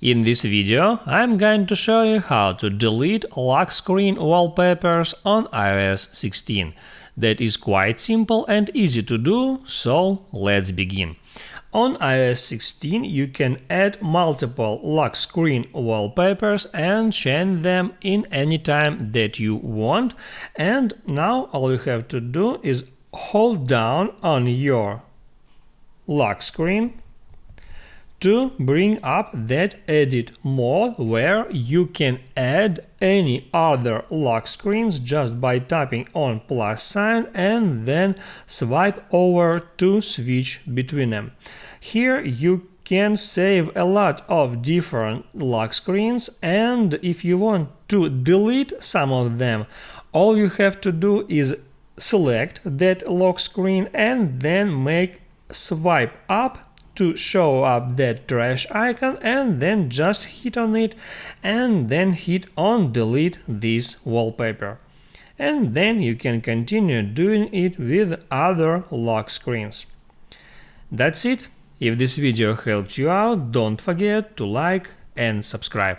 In this video, I'm going to show you how to delete lock screen wallpapers on iOS 16. That is quite simple and easy to do, so let's begin. On iOS 16, you can add multiple lock screen wallpapers and change them in any time that you want. And now all you have to do is hold down on your lock screen to bring up that edit mode where you can add any other lock screens just by tapping on plus sign and then swipe over to switch between them. Here you can save a lot of different lock screens, and if you want to delete some of them, all you have to do is select that lock screen and then make swipe up to show up that trash icon, and then just hit on it and then hit on delete this wallpaper. And then you can continue doing it with other lock screens. That's it. If this video helped you out, don't forget to like and subscribe.